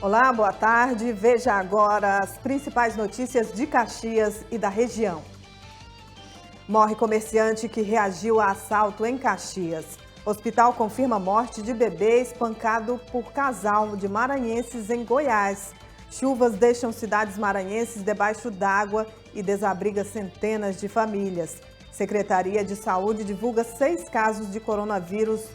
Olá, boa tarde. Veja agora as principais notícias de Caxias e da região. Morre comerciante que reagiu a assalto em Caxias. Hospital confirma morte de bebê espancado por casal de maranhenses em Goiás. Chuvas deixam cidades maranhenses debaixo d'água e desabriga centenas de famílias. Secretaria de Saúde divulga 6 casos de coronavírus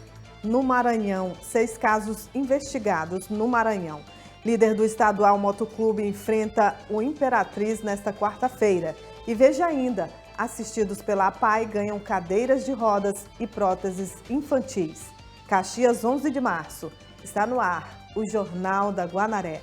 no Maranhão. 6 casos investigados no Maranhão. Líder do Estadual Motoclube enfrenta o Imperatriz nesta quarta-feira. E veja ainda, assistidos pela APAI ganham cadeiras de rodas e próteses infantis. Caxias, 11 de março. Está no ar o Jornal da Guanaré.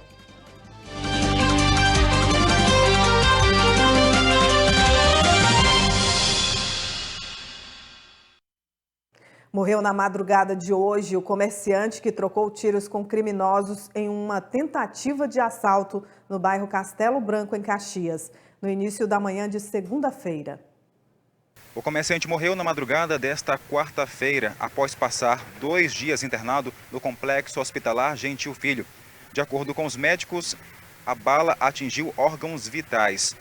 Morreu na madrugada de hoje o comerciante que trocou tiros com criminosos em uma tentativa de assalto no bairro Castelo Branco, em Caxias, no início da manhã de segunda-feira. O comerciante morreu na madrugada desta quarta-feira, após passar 2 dias internado no Complexo Hospitalar Gentil Filho. De acordo com os médicos, a bala atingiu órgãos vitais.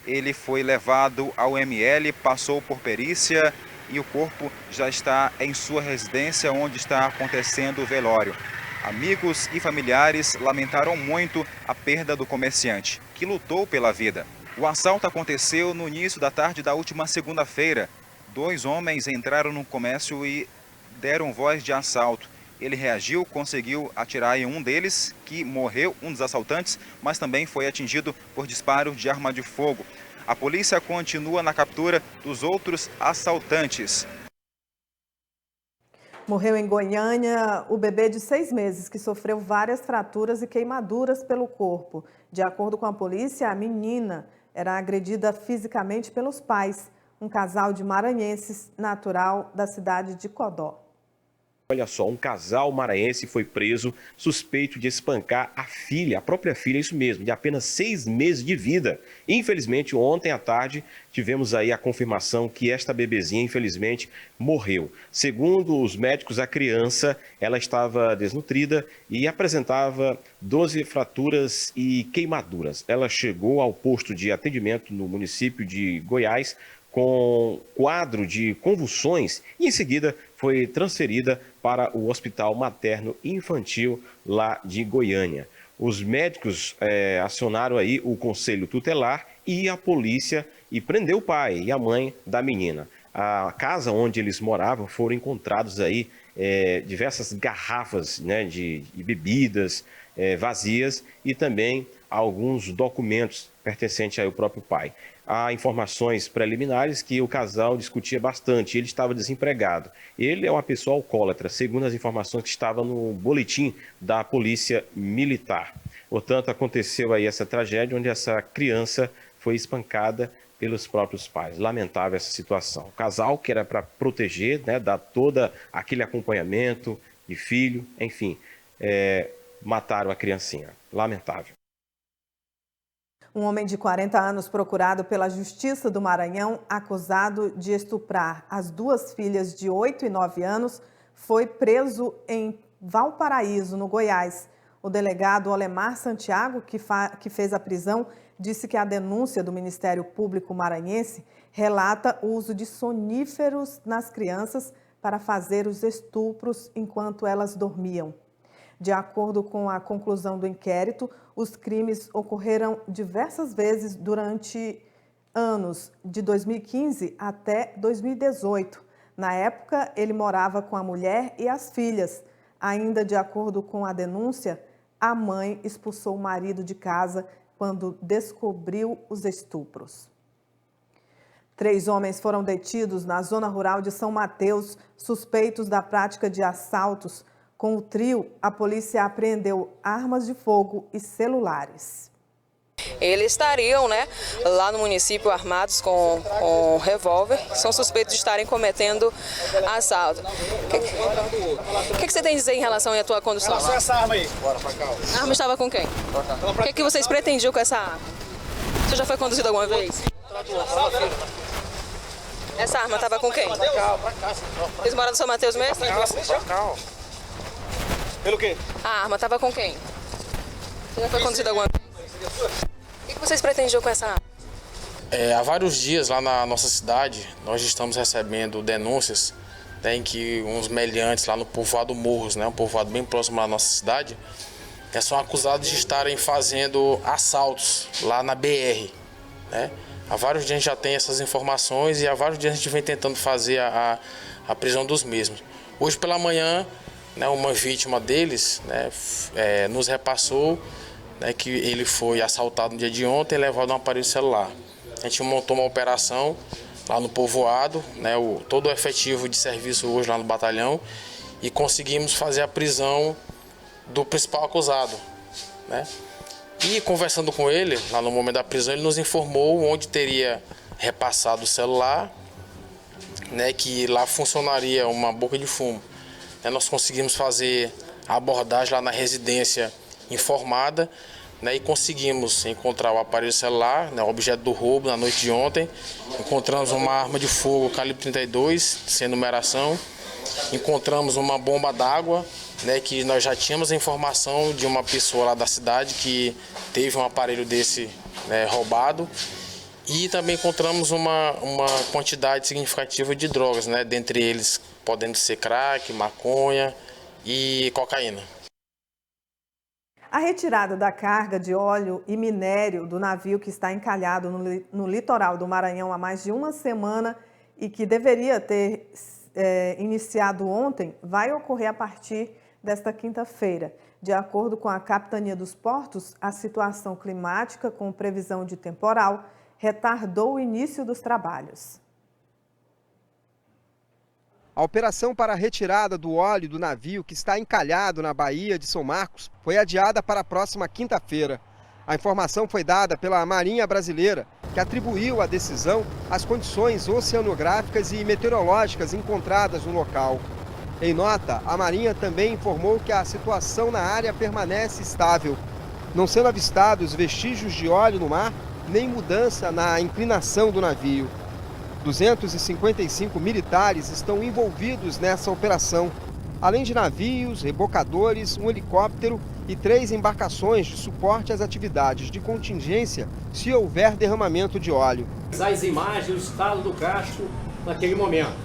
Ele foi levado ao ML, passou por perícia e o corpo já está em sua residência, onde está acontecendo o velório. Amigos e familiares lamentaram muito a perda do comerciante, que lutou pela vida. O assalto aconteceu no início da tarde da última segunda-feira. 2 homens entraram no comércio e deram voz de assalto. Ele reagiu, conseguiu atirar em um deles, que morreu, um dos assaltantes, mas também foi atingido por disparo de arma de fogo. A polícia continua na captura dos outros assaltantes. Morreu em Goiânia o bebê de 6 meses, que sofreu várias fraturas e queimaduras pelo corpo. De acordo com a polícia, a menina era agredida fisicamente pelos pais, um casal de maranhenses natural da cidade de Codó. Olha só, um casal maranhense foi preso suspeito de espancar a filha, a própria filha, isso mesmo, de apenas 6 meses de vida. Infelizmente, ontem à tarde, tivemos aí a confirmação que esta bebezinha, infelizmente, morreu. Segundo os médicos, a criança, ela estava desnutrida e apresentava 12 fraturas e queimaduras. Ela chegou ao posto de atendimento no município de Goiás com quadro de convulsões e, em seguida, foi transferida para o Hospital Materno Infantil lá de Goiânia. Os médicos acionaram aí o Conselho Tutelar e a polícia e prendeu o pai e a mãe da menina. A casa onde eles moravam foram encontrados aí diversas garrafas, né, de bebidas vazias e também alguns documentos pertencentes ao próprio pai. Há informações preliminares que o casal discutia bastante, ele estava desempregado. Ele é uma pessoa alcoólatra, segundo as informações que estavam no boletim da Polícia Militar. Portanto, aconteceu aí essa tragédia onde essa criança foi espancada pelos próprios pais. Lamentável essa situação. O casal, que era para proteger, né, dar todo aquele acompanhamento de filho, enfim, mataram a criancinha. Lamentável. Um homem de 40 anos procurado pela Justiça do Maranhão, acusado de estuprar as 2 filhas de 8 e 9 anos, foi preso em Valparaíso, no Goiás. O delegado Olemar Santiago, que fez a prisão, disse que a denúncia do Ministério Público maranhense relata o uso de soníferos nas crianças para fazer os estupros enquanto elas dormiam. De acordo com a conclusão do inquérito, os crimes ocorreram diversas vezes durante anos, de 2015 até 2018. Na época, ele morava com a mulher e as filhas. Ainda de acordo com a denúncia, a mãe expulsou o marido de casa quando descobriu os estupros. 3 homens foram detidos na zona rural de São Mateus, suspeitos da prática de assaltos. Com o trio, a polícia apreendeu armas de fogo e celulares. Eles estariam, lá no município armados com revólver, são suspeitos de estarem cometendo assalto. O que você tem a dizer em relação à tua condução? Essa arma aí. Bora pra cá. A arma estava com quem? O que vocês pretendiam com essa arma? Você já foi conduzido alguma vez? Essa arma estava com quem? Pra cá. Eles moram no São Mateus mesmo? Pra cá. Pelo quê? A arma estava com quem? Já foi acontecido alguma vez? O que vocês pretendiam com essa água? Há vários dias lá na nossa cidade, nós estamos recebendo denúncias, né, em que uns meliantes lá no povoado Morros, né, um povoado bem próximo da nossa cidade, são acusados de estarem fazendo assaltos lá na BR. Né? Há vários dias a gente já tem essas informações e há vários dias a gente vem tentando fazer a prisão dos mesmos. Hoje pela manhã, né, uma vítima deles, né, nos repassou, né, que ele foi assaltado no dia de ontem e levado um aparelho celular. A gente montou uma operação lá no povoado, né, todo o efetivo de serviço hoje lá no batalhão, e conseguimos fazer a prisão do principal acusado. Né? E conversando com ele, lá no momento da prisão, ele nos informou onde teria repassado o celular, né, que lá funcionaria uma boca de fumo. Nós conseguimos fazer a abordagem lá na residência informada, né, e conseguimos encontrar o aparelho celular, né, o objeto do roubo na noite de ontem. Encontramos uma arma de fogo calibre 32, sem numeração. Encontramos uma bomba d'água, né, que nós já tínhamos a informação de uma pessoa lá da cidade que teve um aparelho desse, né, roubado. E também encontramos uma quantidade significativa de drogas, né, dentre eles podendo ser crack, maconha e cocaína. A retirada da carga de óleo e minério do navio que está encalhado no litoral do Maranhão há mais de uma semana e que deveria ter iniciado ontem, vai ocorrer a partir desta quinta-feira. De acordo com a Capitania dos Portos, a situação climática com previsão de temporal retardou o início dos trabalhos. A operação para a retirada do óleo do navio que está encalhado na Baía de São Marcos foi adiada para a próxima quinta-feira. A informação foi dada pela Marinha Brasileira, que atribuiu a decisão às condições oceanográficas e meteorológicas encontradas no local. Em nota, a Marinha também informou que a situação na área permanece estável, não sendo avistados vestígios de óleo no mar, nem mudança na inclinação do navio. 255 militares estão envolvidos nessa operação, além de navios, rebocadores, um helicóptero e 3 embarcações de suporte às atividades de contingência se houver derramamento de óleo. As imagens do estado do Castro naquele momento.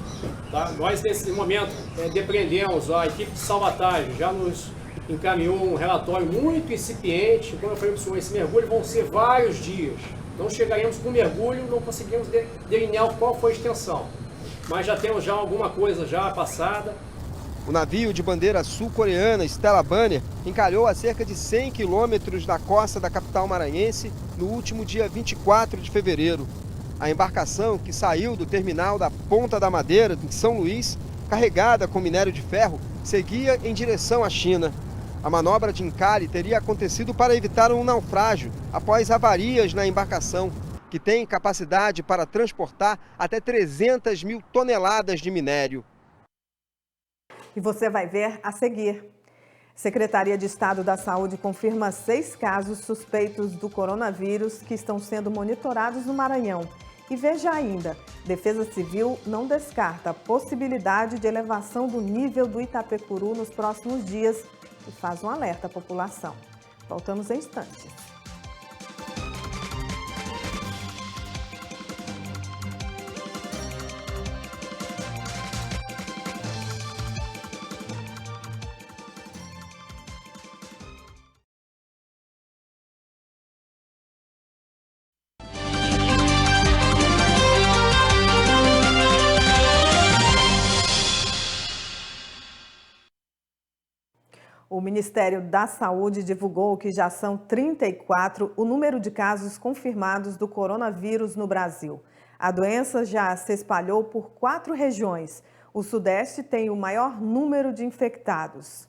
Tá? Nós, nesse momento, depreendemos, a equipe de salvatagem já nos encaminhou um relatório muito incipiente. Como eu falei para o senhor, esse mergulho vão ser vários dias. Não chegaremos com mergulho, não conseguimos delinear qual foi a extensão. Mas já temos já alguma coisa já passada. O navio de bandeira sul-coreana Stella Banner encalhou a cerca de 100 quilômetros da costa da capital maranhense no último dia 24 de fevereiro. A embarcação, que saiu do terminal da Ponta da Madeira, em São Luís, carregada com minério de ferro, seguia em direção à China. A manobra de encalhe teria acontecido para evitar um naufrágio após avarias na embarcação, que tem capacidade para transportar até 300 mil toneladas de minério. E você vai ver a seguir. Secretaria de Estado da Saúde confirma 6 casos suspeitos do coronavírus que estão sendo monitorados no Maranhão. E veja ainda, Defesa Civil não descarta a possibilidade de elevação do nível do Itapecuru nos próximos dias e faz um alerta à população. Voltamos em instantes. O Ministério da Saúde divulgou que já são 34 o número de casos confirmados do coronavírus no Brasil. A doença já se espalhou por 4 regiões. O Sudeste tem o maior número de infectados.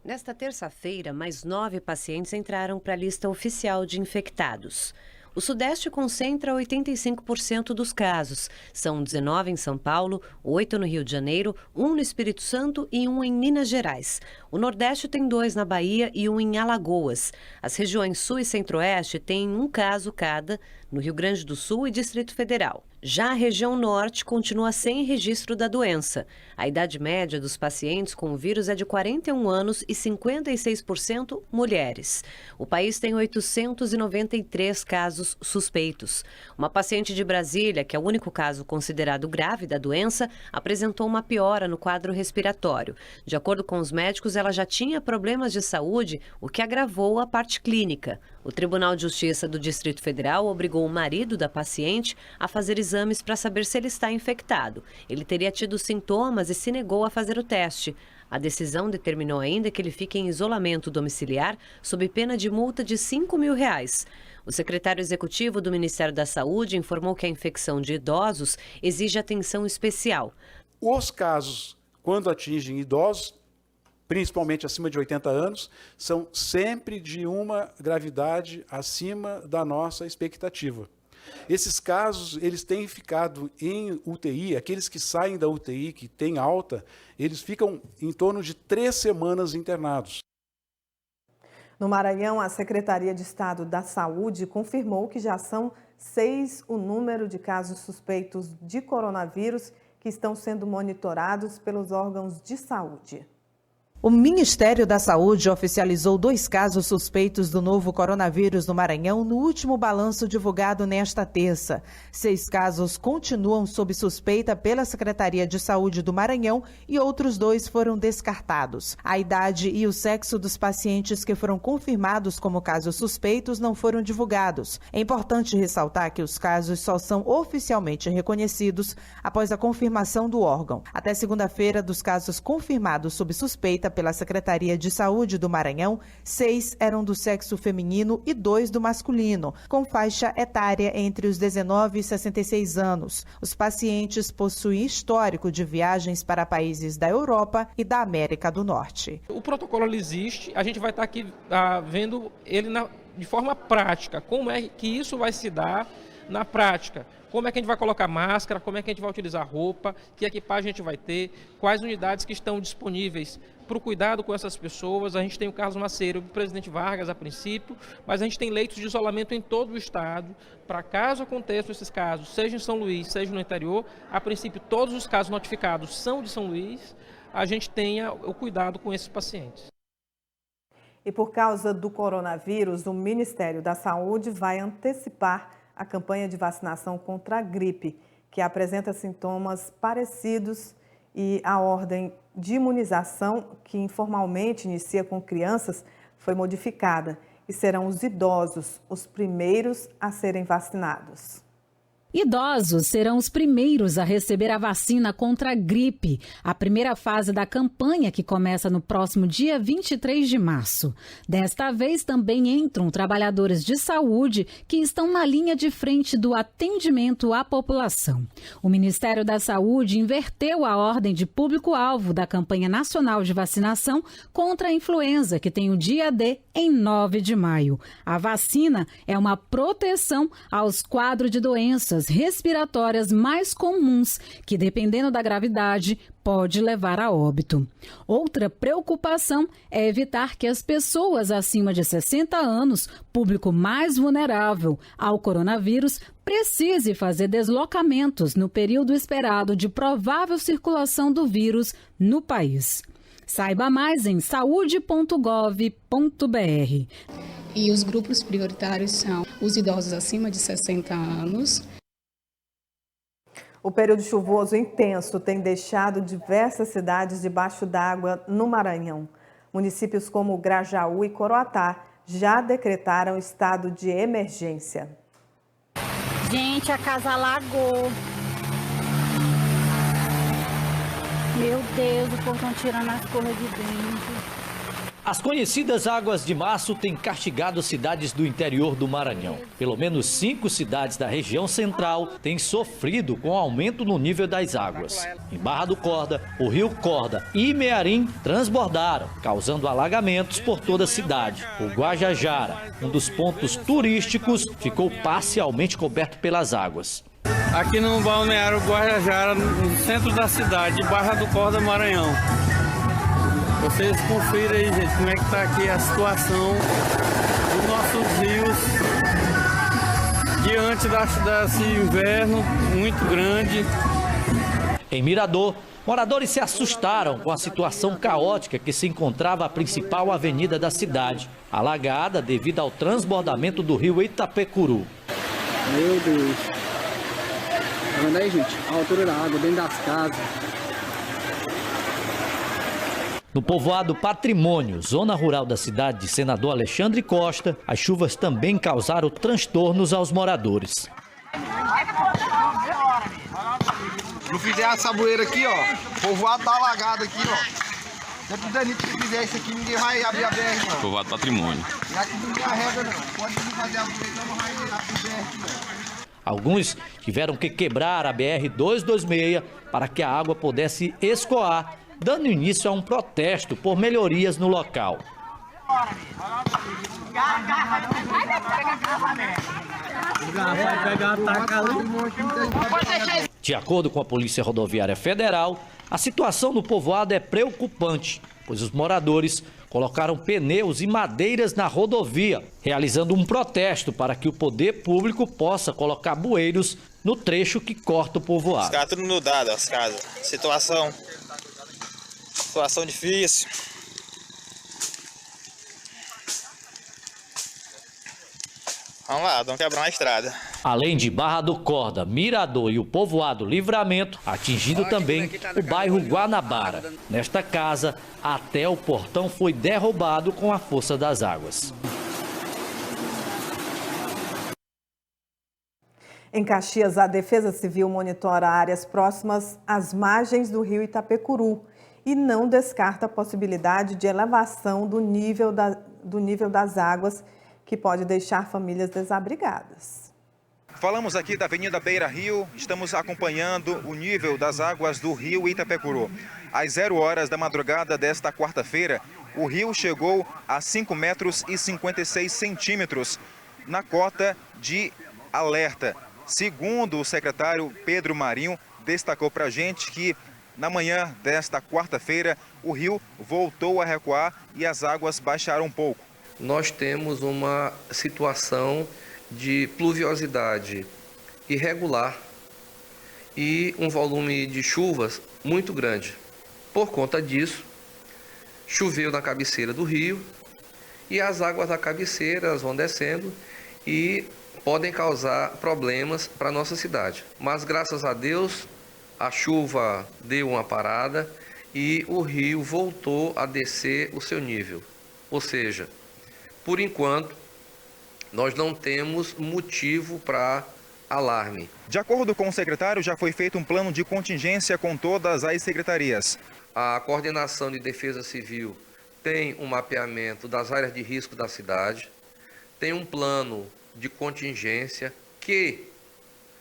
Nesta terça-feira, mais 9 pacientes entraram para a lista oficial de infectados. O Sudeste concentra 85% dos casos. São 19 em São Paulo, 8 no Rio de Janeiro, 1 no Espírito Santo e 1 em Minas Gerais. O Nordeste tem 2 na Bahia e 1 em Alagoas. As regiões Sul e Centro-Oeste têm 1 caso cada no Rio Grande do Sul e Distrito Federal. Já a região norte continua sem registro da doença. A idade média dos pacientes com o vírus é de 41 anos e 56% mulheres. O país tem 893 casos suspeitos. Uma paciente de Brasília, que é o único caso considerado grave da doença, apresentou uma piora no quadro respiratório. De acordo com os médicos, ela já tinha problemas de saúde, o que agravou a parte clínica. O Tribunal de Justiça do Distrito Federal obrigou o marido da paciente a fazer exames para saber se ele está infectado. Ele teria tido sintomas e se negou a fazer o teste. A decisão determinou ainda que ele fique em isolamento domiciliar sob pena de multa de R$5 mil. O secretário executivo do Ministério da Saúde informou que a infecção de idosos exige atenção especial. Os casos, quando atingem idosos, principalmente acima de 80 anos, são sempre de uma gravidade acima da nossa expectativa. Esses casos, eles têm ficado em UTI, aqueles que saem da UTI, que têm alta, eles ficam em torno de 3 semanas internados. No Maranhão, a Secretaria de Estado da Saúde confirmou que já são 6 o número de casos suspeitos de coronavírus que estão sendo monitorados pelos órgãos de saúde. O Ministério da Saúde oficializou 2 casos suspeitos do novo coronavírus no Maranhão no último balanço divulgado nesta terça. 6 casos continuam sob suspeita pela Secretaria de Saúde do Maranhão e outros 2 foram descartados. A idade e o sexo dos pacientes que foram confirmados como casos suspeitos não foram divulgados. É importante ressaltar que os casos só são oficialmente reconhecidos após a confirmação do órgão. Até segunda-feira, dos casos confirmados sob suspeita pela Secretaria de Saúde do Maranhão, 6 eram do sexo feminino e 2 do masculino, com faixa etária entre os 19 e 66 anos. Os pacientes possuem histórico de viagens para países da Europa e da América do Norte. O protocolo existe, a gente vai estar aqui vendo ele de forma prática, como é que isso vai se dar na prática. Como é que a gente vai colocar máscara, como é que a gente vai utilizar roupa, que equipagem a gente vai ter, quais unidades que estão disponíveis para o cuidado com essas pessoas. A gente tem o Carlos Maceiro, o presidente Vargas a princípio, mas a gente tem leitos de isolamento em todo o estado, para caso aconteçam esses casos, seja em São Luís, seja no interior, a princípio todos os casos notificados são de São Luís, a gente tenha o cuidado com esses pacientes. E por causa do coronavírus, o Ministério da Saúde vai antecipar a campanha de vacinação contra a gripe, que apresenta sintomas parecidos, e a ordem de imunização, que informalmente inicia com crianças, foi modificada e serão os idosos os primeiros a serem vacinados. Idosos serão os primeiros a receber a vacina contra a gripe, a primeira fase da campanha que começa no próximo dia 23 de março. Desta vez também entram trabalhadores de saúde que estão na linha de frente do atendimento à população. O Ministério da Saúde inverteu a ordem de público-alvo da campanha nacional de vacinação contra a influenza, que tem o dia D em 9 de maio. A vacina é uma proteção aos quadros de doenças respiratórias mais comuns, que, dependendo da gravidade, pode levar a óbito. Outra preocupação é evitar que as pessoas acima de 60 anos, público mais vulnerável ao coronavírus, precise fazer deslocamentos no período esperado de provável circulação do vírus no país. Saiba mais em saude.gov.br. E os grupos prioritários são os idosos acima de 60 anos. O período chuvoso intenso tem deixado diversas cidades debaixo d'água no Maranhão. Municípios como Grajaú e Coroatá já decretaram estado de emergência. Gente, a casa alagou. Meu Deus, o povo estão tirando as coisas de dentro. As conhecidas águas de março têm castigado cidades do interior do Maranhão. Pelo menos 5 cidades da região central têm sofrido com o aumento no nível das águas. Em Barra do Corda, o rio Corda e Mearim transbordaram, causando alagamentos por toda a cidade. O Guajajara, um dos pontos turísticos, ficou parcialmente coberto pelas águas. Aqui no balneário Guajajara, no centro da cidade, Barra do Corda, Maranhão. Vocês confiram aí, gente, como é que está aqui a situação dos nossos rios diante desse inverno muito grande. Em Mirador, moradores se assustaram com a situação caótica que se encontrava a principal avenida da cidade, alagada devido ao transbordamento do rio Itapecuru. Meu Deus. Tá vendo aí, gente? A altura da água dentro das casas. No povoado Patrimônio, zona rural da cidade de Senador Alexandre Costa, as chuvas também causaram transtornos aos moradores. Não fizer a saboeira aqui, ó, o povoado tá alagado aqui, ó. Se o Danilo fizer isso aqui, ninguém vai abrir a BR, não. Povoado Patrimônio. E aqui não tem a regra, não. Pode fazer a saboeira, não vai abrir a BR aqui, não. Alguns tiveram que quebrar a BR-226 para que a água pudesse escoar, dando início a um protesto por melhorias no local. De acordo com a Polícia Rodoviária Federal, a situação no povoado é preocupante, pois os moradores colocaram pneus e madeiras na rodovia, realizando um protesto para que o poder público possa colocar bueiros no trecho que corta o povoado. Os caras tudo inundados, as casas. Situação difícil. Vamos lá, vamos quebrar uma estrada. Além de Barra do Corda, Mirador e o povoado Livramento, atingindo também o bairro Guanabara. Nesta casa, até o portão foi derrubado com a força das águas. Em Caxias, a Defesa Civil monitora áreas próximas às margens do rio Itapecuru e não descarta a possibilidade de elevação do nível das águas, que pode deixar famílias desabrigadas. Falamos aqui da Avenida Beira Rio, estamos acompanhando o nível das águas do rio Itapecuru. Às 0 horas da madrugada desta quarta-feira, o rio chegou a 5,56 metros na cota de alerta. Segundo o secretário Pedro Marinho, destacou para a gente que na manhã desta quarta-feira o rio voltou a recuar e as águas baixaram um pouco. Nós temos uma situação de pluviosidade irregular e um volume de chuvas muito grande. Por conta disso, choveu na cabeceira do rio e as águas da cabeceira vão descendo e podem causar problemas para a nossa cidade. Mas graças a Deus, a chuva deu uma parada e o rio voltou a descer o seu nível. Ou seja, por enquanto, nós não temos motivo para alarme. De acordo com o secretário, já foi feito um plano de contingência com todas as secretarias. A Coordenação de Defesa Civil tem um mapeamento das áreas de risco da cidade, tem um plano de contingência que,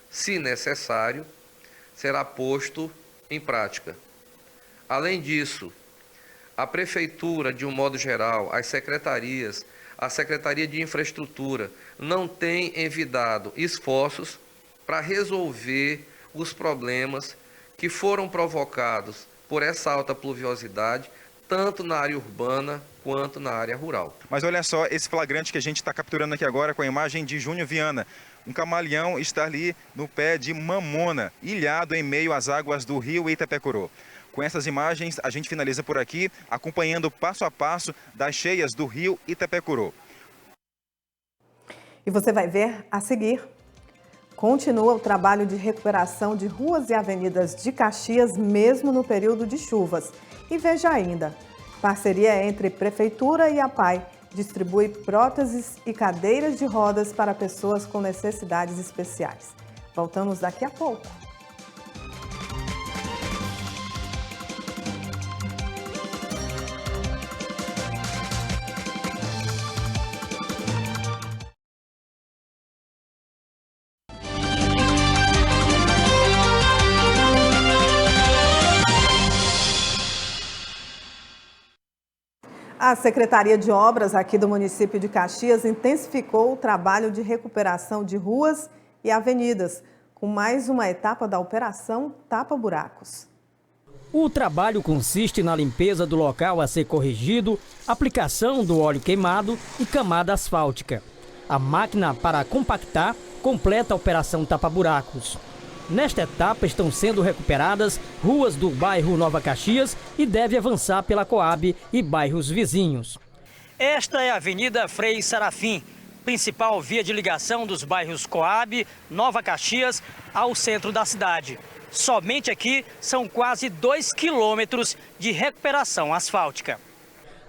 se necessário, será posto em prática. Além disso, a Prefeitura, de um modo geral, as secretarias, a Secretaria de Infraestrutura não tem envidado esforços para resolver os problemas que foram provocados por essa alta pluviosidade, tanto na área urbana quanto na área rural. Mas olha só esse flagrante que a gente está capturando aqui agora com a imagem de Júnior Viana. Um camaleão está ali no pé de mamona, ilhado em meio às águas do rio Itapecuru. Com essas imagens, a gente finaliza por aqui, acompanhando passo a passo das cheias do rio Itapecuru. E você vai ver a seguir. Continua o trabalho de recuperação de ruas e avenidas de Caxias, mesmo no período de chuvas. E veja ainda, parceria entre Prefeitura e APAI distribui próteses e cadeiras de rodas para pessoas com necessidades especiais. Voltamos daqui a pouco. A Secretaria de Obras aqui do município de Caxias intensificou o trabalho de recuperação de ruas e avenidas, com mais uma etapa da operação Tapa Buracos. O trabalho consiste na limpeza do local a ser corrigido, aplicação do óleo queimado e camada asfáltica. A máquina para compactar completa a Operação Tapa Buracos. Nesta etapa estão sendo recuperadas ruas do bairro Nova Caxias e deve avançar pela Coab e bairros vizinhos. Esta é a Avenida Frei Sarafim, principal via de ligação dos bairros Coab, Nova Caxias ao centro da cidade. Somente aqui são quase 2 quilômetros de recuperação asfáltica.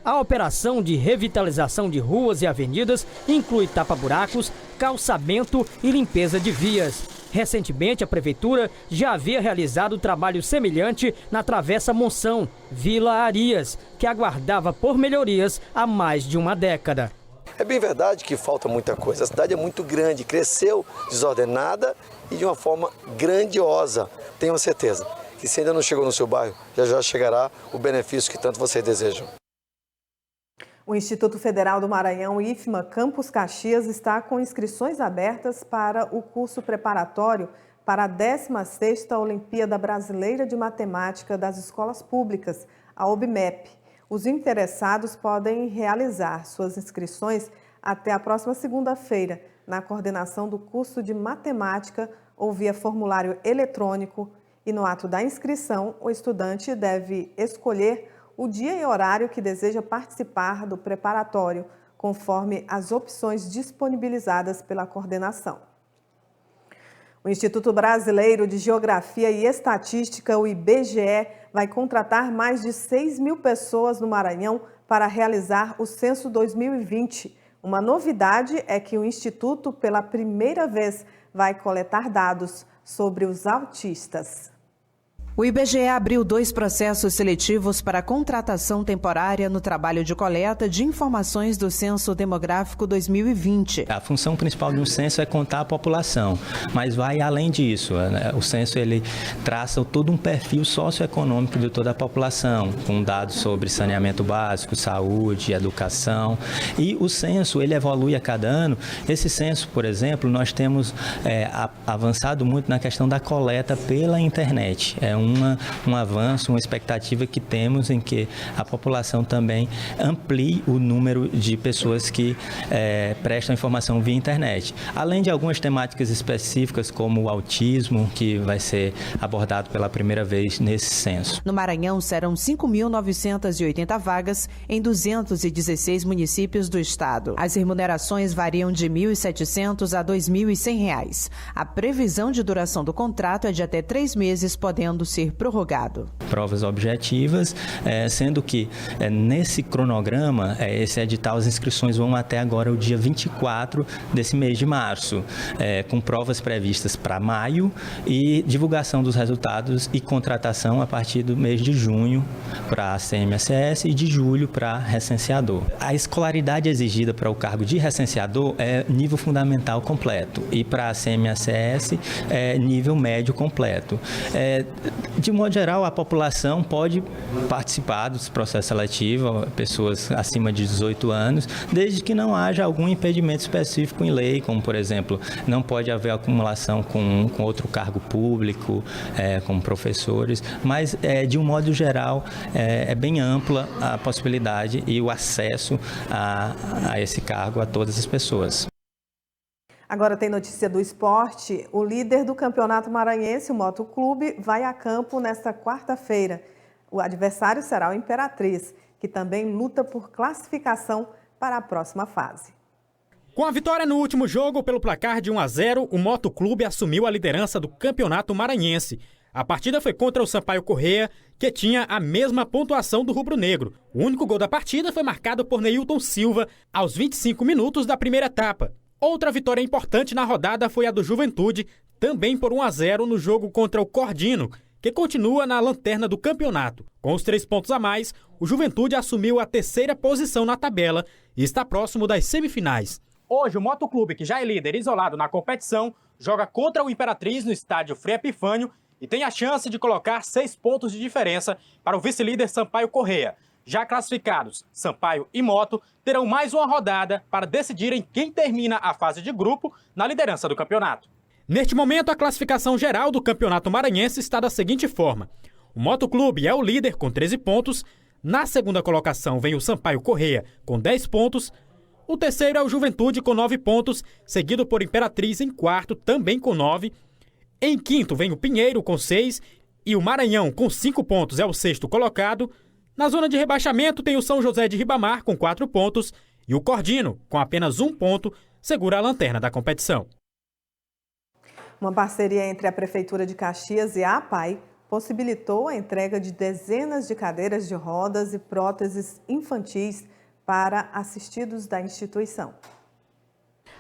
A operação de revitalização de ruas e avenidas inclui tapa-buracos, calçamento e limpeza de vias. Recentemente, a Prefeitura já havia realizado trabalho semelhante na Travessa Monção, Vila Arias, que aguardava por melhorias há mais de uma década. É bem verdade que falta muita coisa. A cidade é muito grande, cresceu desordenada e de uma forma grandiosa. Tenho certeza que se ainda não chegou no seu bairro, já chegará o benefício que tanto vocês desejam. O Instituto Federal do Maranhão, IFMA, Campus Caxias, está com inscrições abertas para o curso preparatório para a 16ª Olimpíada Brasileira de Matemática das Escolas Públicas, a OBMEP. Os interessados podem realizar suas inscrições até a próxima segunda-feira, na coordenação do curso de matemática ou via formulário eletrônico, e no ato da inscrição, o estudante deve escolher o dia e horário que deseja participar do preparatório, conforme as opções disponibilizadas pela coordenação. O Instituto Brasileiro de Geografia e Estatística, o IBGE, vai contratar mais de 6.000 pessoas no Maranhão para realizar o Censo 2020. Uma novidade é que o Instituto, pela primeira vez, vai coletar dados sobre os autistas. O IBGE abriu 2 processos seletivos para contratação temporária no trabalho de coleta de informações do Censo Demográfico 2020. A função principal de um censo é contar a população, mas vai além disso. O censo ele traça todo um perfil socioeconômico de toda a população, com dados sobre saneamento básico, saúde, educação. E o censo ele evolui a cada ano. Esse censo, por exemplo, nós temos avançado muito na questão da coleta pela internet. É um avanço, uma expectativa que temos em que a população também amplie o número de pessoas que prestam informação via internet. Além de algumas temáticas específicas, como o autismo, que vai ser abordado pela primeira vez nesse censo. No Maranhão, serão 5.980 vagas em 216 municípios do estado. As remunerações variam de R$ 1.700 a R$ 2.100. A previsão de duração do contrato é de até 3 meses, podendo ser prorrogado. Provas objetivas, sendo que nesse cronograma, esse edital, as inscrições vão até agora o dia 24 desse mês de março, com provas previstas para maio e divulgação dos resultados e contratação a partir do mês de junho para a CMSS e de julho para recenseador. A escolaridade exigida para o cargo de recenseador é nível fundamental completo e para a CMSS é nível médio completo. De modo geral, a população pode participar desse processo seletivo, pessoas acima de 18 anos, desde que não haja algum impedimento específico em lei, como, por exemplo, não pode haver acumulação com outro cargo público, como professores, mas, de um modo geral, é bem ampla a possibilidade e o acesso a esse cargo a todas as pessoas. Agora tem notícia do esporte. O líder do Campeonato Maranhense, o Moto Clube, vai a campo nesta quarta-feira. O adversário será o Imperatriz, que também luta por classificação para a próxima fase. Com a vitória no último jogo pelo placar de 1-0, o Moto Clube assumiu a liderança do Campeonato Maranhense. A partida foi contra o Sampaio Corrêa, que tinha a mesma pontuação do rubro-negro. O único gol da partida foi marcado por Neilton Silva aos 25 minutos da primeira etapa. Outra vitória importante na rodada foi a do Juventude, também por 1-0 no jogo contra o Cordino, que continua na lanterna do campeonato. Com os 3 pontos a mais, o Juventude assumiu a 3ª posição na tabela e está próximo das semifinais. Hoje, o Motoclube, que já é líder isolado na competição, joga contra o Imperatriz no estádio Frei Epifânio e tem a chance de colocar 6 pontos de diferença para o vice-líder Sampaio Corrêa. Já classificados, Sampaio e Moto terão mais uma rodada para decidirem quem termina a fase de grupo na liderança do campeonato. Neste momento, a classificação geral do Campeonato Maranhense está da seguinte forma. O Moto Clube é o líder com 13 pontos. Na segunda colocação vem o Sampaio Corrêa com 10 pontos. O terceiro é o Juventude com 9 pontos, seguido por Imperatriz em quarto, também com 9. Em quinto vem o Pinheiro com 6 e o Maranhão com 5 pontos é o sexto colocado. Na zona de rebaixamento tem o São José de Ribamar com 4 pontos e o Cordino, com apenas 1 ponto, segura a lanterna da competição. Uma parceria entre a Prefeitura de Caxias e a APAI possibilitou a entrega de dezenas de cadeiras de rodas e próteses infantis para assistidos da instituição.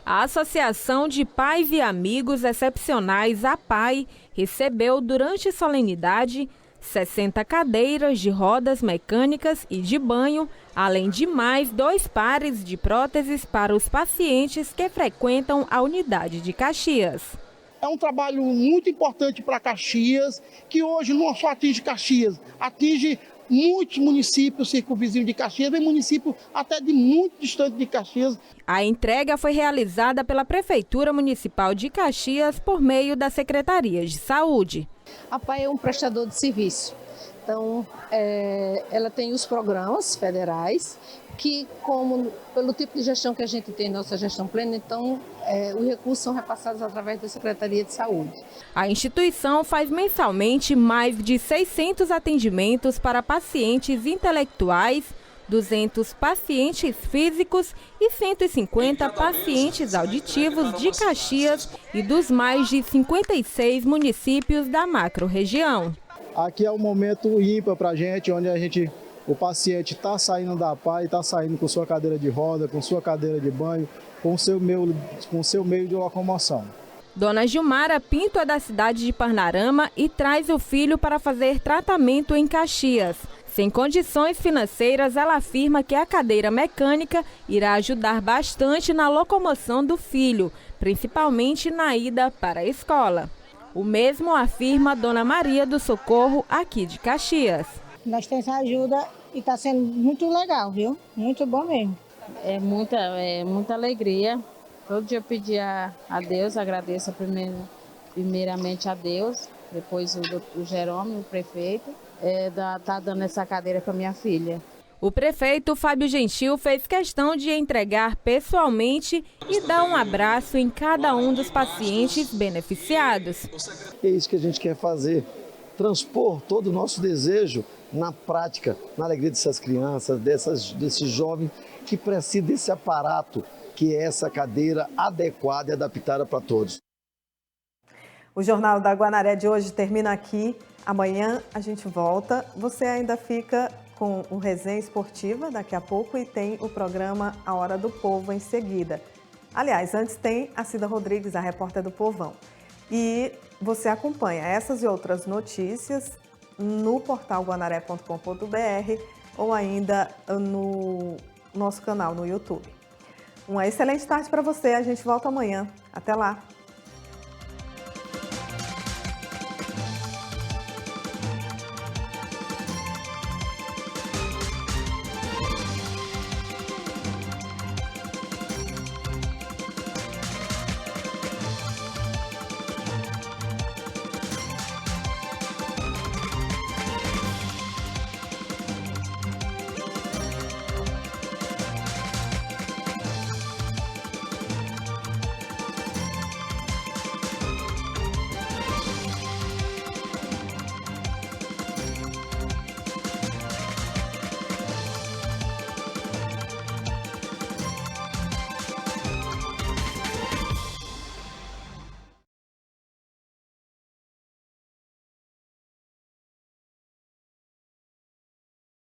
A Associação de Pais e Amigos Excepcionais, APAI, recebeu durante a solenidade 60 cadeiras de rodas mecânicas e de banho, além de mais 2 pares de próteses para os pacientes que frequentam a unidade de Caxias. É um trabalho muito importante para Caxias, que hoje não só atinge Caxias, atinge muitos municípios circunvizinhos de Caxias, e municípios até de muito distante de Caxias. A entrega foi realizada pela Prefeitura Municipal de Caxias por meio da Secretaria de Saúde. A APAI é um prestador de serviço, então ela tem os programas federais que, como pelo tipo de gestão que a gente tem, nossa gestão plena, então os recursos são repassados através da Secretaria de Saúde. A instituição faz mensalmente mais de 600 atendimentos para pacientes intelectuais, 200 pacientes físicos e 150 pacientes auditivos de Caxias e dos mais de 56 municípios da macro-região. Aqui é um momento ímpar para a gente, onde o paciente está saindo da APAI, está saindo com sua cadeira de roda, com sua cadeira de banho, com seu meio de locomoção. Dona Gilmara Pinto é da cidade de Parnarama e traz o filho para fazer tratamento em Caxias. Sem condições financeiras, ela afirma que a cadeira mecânica irá ajudar bastante na locomoção do filho, principalmente na ida para a escola. O mesmo afirma Dona Maria do Socorro, aqui de Caxias. Nós temos essa ajuda e está sendo muito legal, viu? Muito bom mesmo. É muita alegria. Todo dia eu pedi a Deus, agradeço primeiramente a Deus, depois o Jerônimo, o prefeito, tá dando essa cadeira para minha filha. O prefeito Fábio Gentil fez questão de entregar pessoalmente e dar um abraço em cada um dos pacientes beneficiados. É isso que a gente quer fazer, transpor todo o nosso desejo na prática, na alegria dessas crianças, desses jovens que precisam desse aparato, que é essa cadeira adequada e adaptada para todos. O Jornal da Guanaré de hoje termina aqui. Amanhã a gente volta. Você ainda fica com o Resenha Esportiva daqui a pouco e tem o programa A Hora do Povo em seguida. Aliás, antes tem a Cida Rodrigues, a repórter do Povão. E você acompanha essas e outras notícias no portal guanaré.com.br ou ainda no nosso canal no YouTube. Uma excelente tarde para você. A gente volta amanhã. Até lá.